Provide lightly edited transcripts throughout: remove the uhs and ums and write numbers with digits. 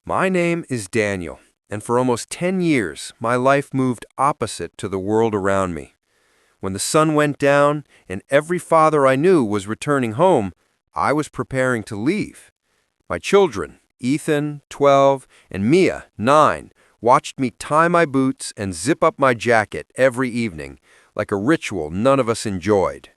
My name is Daniel, and for almost 10 years, my life moved opposite to the world around me. When the sun went down and every father I knew was returning home, I was preparing to leave. My children, Ethan, 12, and Mia, 9, watched me tie my boots and zip up my jacket every evening, like a ritual none of us enjoyed.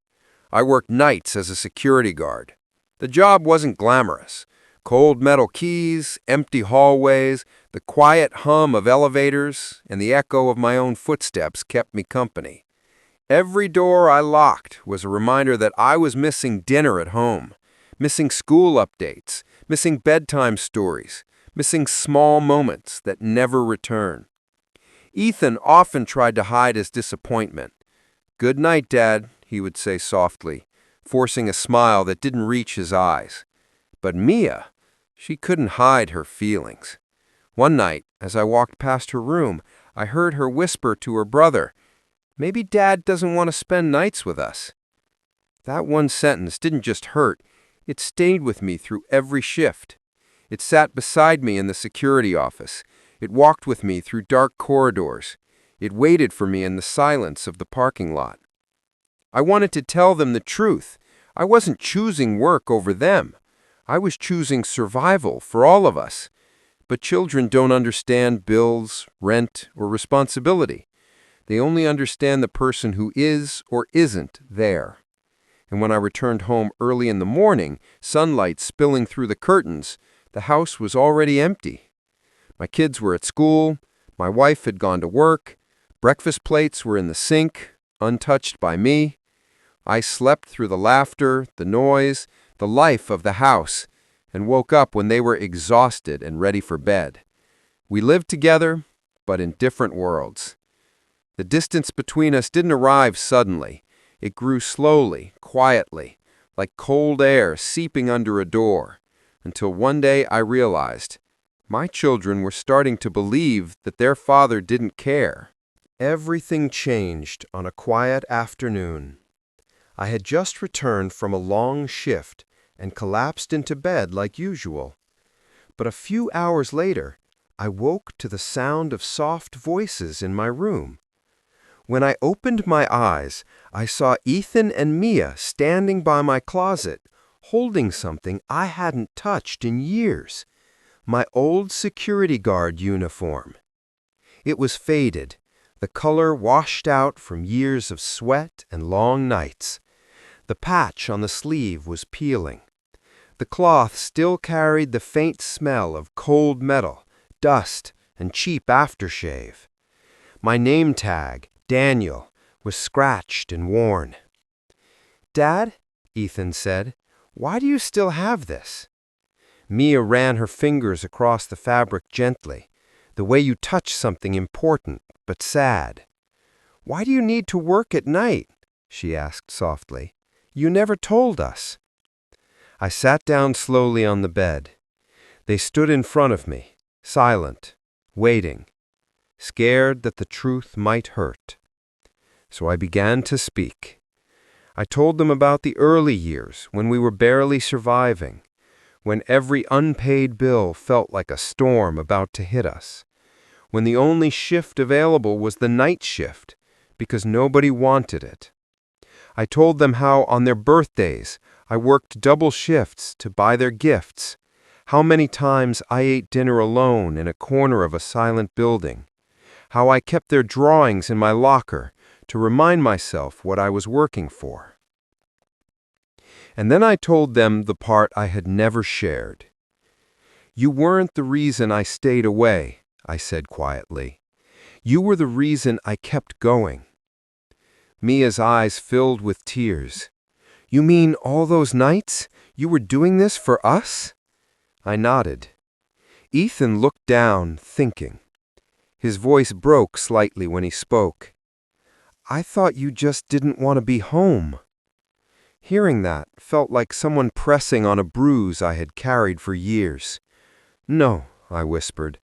I worked nights as a security guard. The job wasn't glamorous. Cold metal keys, empty hallways, the quiet hum of elevators, and the echo of my own footsteps kept me company. Every door I locked was a reminder that I was missing dinner at home, missing school updates, missing bedtime stories, missing small moments that never return. Ethan often tried to hide his disappointment. "Good night, Dad," he would say softly, forcing a smile that didn't reach his eyes. But Mia, she couldn't hide her feelings. One night, as I walked past her room, I heard her whisper to her brother, "Maybe Dad doesn't want to spend nights with us." That one sentence didn't just hurt, it stayed with me through every shift. It sat beside me in the security office. It walked with me through dark corridors. It waited for me in the silence of the parking lot. I wanted to tell them the truth. I wasn't choosing work over them. I was choosing survival for all of us. But children don't understand bills, rent, or responsibility. They only understand the person who is or isn't there. And when I returned home early in the morning, sunlight spilling through the curtains, the house was already empty. My kids were at school, my wife had gone to work, breakfast plates were in the sink, untouched by me. I slept through the laughter, the noise, the life of the house, and woke up when they were exhausted and ready for bed. We lived together, but in different worlds. The distance between us didn't arrive suddenly. It grew slowly, quietly, like cold air seeping under a door, until one day I realized my children were starting to believe that their father didn't care. Everything changed on a quiet afternoon. I had just returned from a long shift and collapsed into bed like usual. But a few hours later, I woke to the sound of soft voices in my room. When I opened my eyes, I saw Ethan and Mia standing by my closet, holding something I hadn't touched in years, my old security guard uniform. It was faded, the color washed out from years of sweat and long nights. The patch on the sleeve was peeling. The cloth still carried the faint smell of cold metal, dust, and cheap aftershave. My name tag, Daniel, was scratched and worn. "Dad," Ethan said, "why do you still have this?" Mia ran her fingers across the fabric gently, the way you touch something important but sad. "Why do you need to work at night?" she asked softly. "You never told us." I sat down slowly on the bed. They stood in front of me, silent, waiting, scared that the truth might hurt. So I began to speak. I told them about the early years when we were barely surviving, when every unpaid bill felt like a storm about to hit us, when the only shift available was the night shift because nobody wanted it. I told them how on their birthdays I worked double shifts to buy their gifts, how many times I ate dinner alone in a corner of a silent building, how I kept their drawings in my locker to remind myself what I was working for. And then I told them the part I had never shared. "You weren't the reason I stayed away," I said quietly. "You were the reason I kept going." Mia's eyes filled with tears. "You mean all those nights? You were doing this for us?" I nodded. Ethan looked down, thinking. His voice broke slightly when he spoke. "I thought you just didn't want to be home." Hearing that felt like someone pressing on a bruise I had carried for years. "No," I whispered.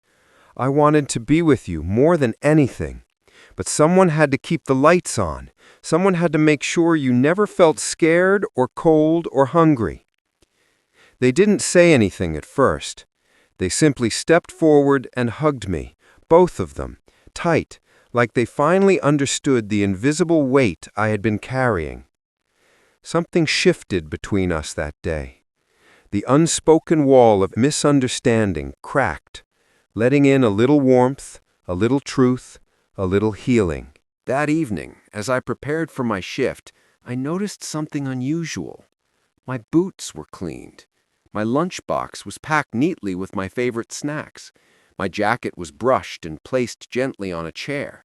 "I wanted to be with you more than anything. But someone had to keep the lights on. Someone had to make sure you never felt scared or cold or hungry." They didn't say anything at first. They simply stepped forward and hugged me, both of them, tight, like they finally understood the invisible weight I had been carrying. Something shifted between us that day. The unspoken wall of misunderstanding cracked, letting in a little warmth, a little truth, a little healing. That evening, as I prepared for my shift, I noticed something unusual. My boots were cleaned. My lunchbox was packed neatly with my favorite snacks. My jacket was brushed and placed gently on a chair.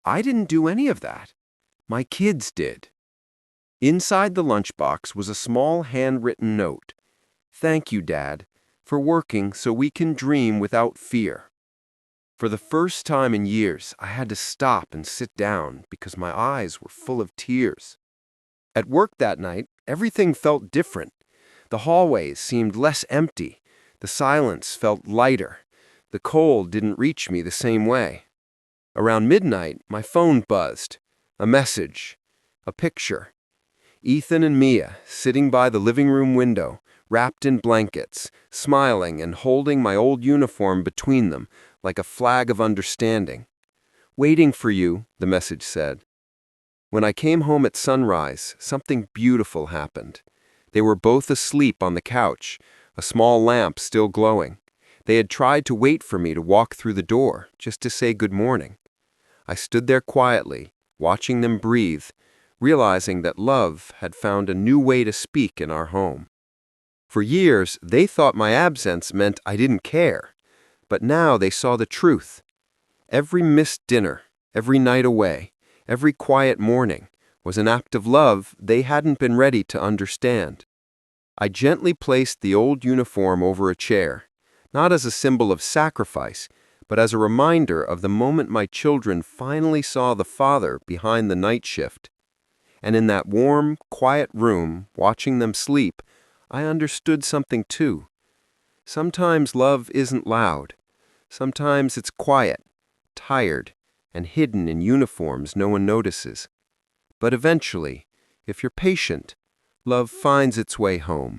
I didn't do any of that. My kids did. Inside the lunchbox was a small handwritten note. "Thank you, Dad, for working so we can dream without fear." For the first time in years, I had to stop and sit down because my eyes were full of tears. At work that night, everything felt different. The hallways seemed less empty. The silence felt lighter. The cold didn't reach me the same way. Around midnight, my phone buzzed. A message. A picture. Ethan and Mia, sitting by the living room window, wrapped in blankets, smiling and holding my old uniform between them, like a flag of understanding. "Waiting for you," the message said. When I came home at sunrise, something beautiful happened. They were both asleep on the couch, a small lamp still glowing. They had tried to wait for me to walk through the door, just to say good morning. I stood there quietly, watching them breathe, realizing that love had found a new way to speak in our home. For years, they thought my absence meant I didn't care, but now they saw the truth. Every missed dinner, every night away, every quiet morning was an act of love they hadn't been ready to understand. I gently placed the old uniform over a chair, not as a symbol of sacrifice, but as a reminder of the moment my children finally saw the father behind the night shift. And in that warm, quiet room, watching them sleep, I understood something too. Sometimes love isn't loud. Sometimes it's quiet, tired, and hidden in uniforms no one notices. But eventually, if you're patient, love finds its way home.